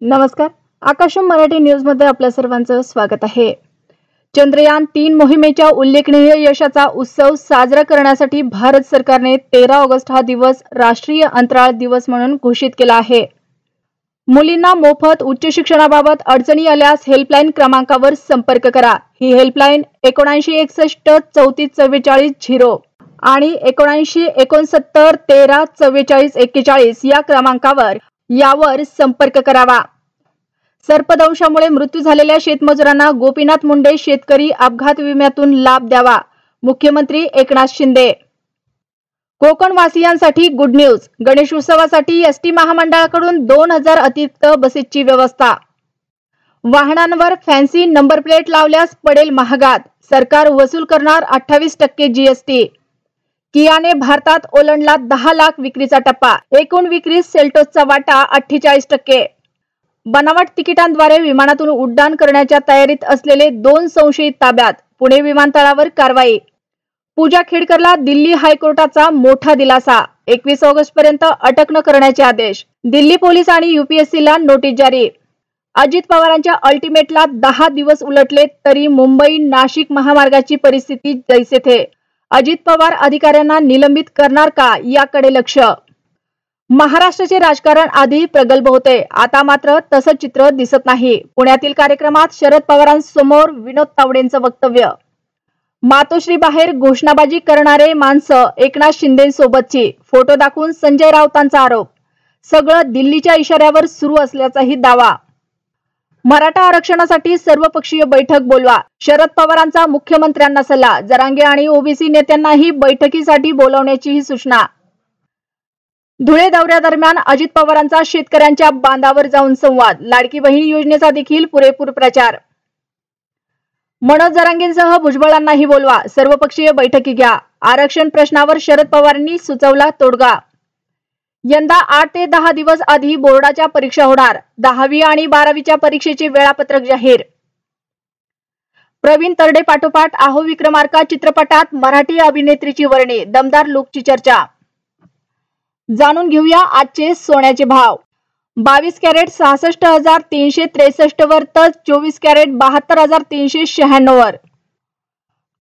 नमस्कार, आकाशम मराठी न्यूज मध्ये आपल्या सर्वांचं स्वागत आहे। चंद्रयान 3 मोहिमेच्या उल्लेखनीय यशाचा उत्सव साजरा करण्यासाठी भारत सरकारने 13 ऑगस्ट हा दिवस राष्ट्रीय अंतराळ दिवस म्हणून घोषित केला आहे। मुलींना मोफत उच्च शिक्षणाबाबत अडचणी आल्यास हेल्पलाईन क्रमांकावर संपर्क करा। ही हेल्पलाईन 7961 3444 0 आणि 7969 13 44 41 या क्रमांकावर यावर संपर्क करावा। सर्पदंशामुळे मृत्यू झालेल्या शेतमजुरांना गोपीनाथ मुंडे शेतकरी अपघात विम्यातून लाभ द्यावा। मुख्यमंत्री एकनाथ शिंदे। कोकणवासियांसाठी गुड न्यूज, गणेश उत्सवासाठी एसटी महामंडळाकडून 2000 अतिरिक्त बसेसची व्यवस्था। वाहनांवर फॅन्सी नंबर प्लेट लावल्यास पडेल महागात, सरकार वसूल करणार 28% जीएसटी। कियाने भारतात ओलांडला 10 लाख विक्रीचा टप्पा, एकूण विक्रीत सेल्टोसचा वाटा 48%। बनावट तिकिटांद्वारे विमानातून उड्डाण करण्याच्या तयारीत असलेले 2 संशयित ताब्यात, पुणे विमानतळावर कारवाई। पूजा खेडकरला दिल्ली हायकोर्टाचा मोठा दिलासा, 21 ऑगस्ट पर्यंत अटक न करण्याचे आदेश। दिल्ली पोलीस आणि यूपीएससीला नोटीस जारी। अजित पवारांच्या अल्टिमेटला 10 दिवस उलटले तरी मुंबई नाशिक महामार्गाची परिस्थिती जैसे थे। अजित पवार अधिकाऱ्यांना निलंबित करणार का याकडे लक्ष। महाराष्ट्राचे राजकारण आधी प्रगल्भ होते, आता मात्र तसं चित्र दिसत नाही। पुण्यातील कार्यक्रमात शरद पवारांसमोर विनोद तावडेंचं वक्तव्य। मातोश्री बाहेर घोषणाबाजी करणारे माणसं एकनाथ शिंदेंसोबतची, फोटो दाखवून संजय राऊतांचा आरोप। सगळं दिल्लीच्या इशाऱ्यावर सुरू असल्याचाही दावा। मराठा आरक्षणासाठी सर्वपक्षीय बैठक बोलवा, शरद पवारांचा मुख्यमंत्र्यांना सल्ला। जरांगे आणि ओबीसी नेत्यांनाही बैठकीसाठी बोलावण्याचीही सूचना। धुळे दौऱ्यादरम्यान अजित पवारांचा शेतकऱ्यांच्या बांधावर जाऊन संवाद, लाडकी बहीण योजनेचा देखील पुरेपूर प्रचार। मनोज जरांगेंसह भुजबळांनाही बोलवा, सर्वपक्षीय बैठकी घ्या। आरक्षण प्रश्नावर शरद पवारांनी सुचवला तोडगा। यंदा 8 ते 10 दिवस आधी बोर्डाच्या परीक्षा होणार, 10वी आणि 12वीच्या परीक्षेचे वेळापत्रक जाहीर। प्रवीण तरडे पाठोपाठ आहो विक्रमार्का चित्रपटात मराठी अभिनेत्रीची वर्णी, दमदार लुकची चर्चा। जाणून घेऊया आजचे सोन्याचे भाव। 22 कॅरेट 66,363 वर तर 24 कॅरेट 72,396 वर।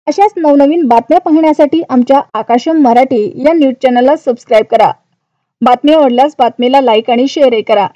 अशाच नवनवीन बातम्या पाहण्यासाठी आमच्या आकाशम मराठी या न्यूज चॅनलला सबस्क्राईब करा। बातमी आवडल्यास बातमीला लाईक आणि शेअर करा।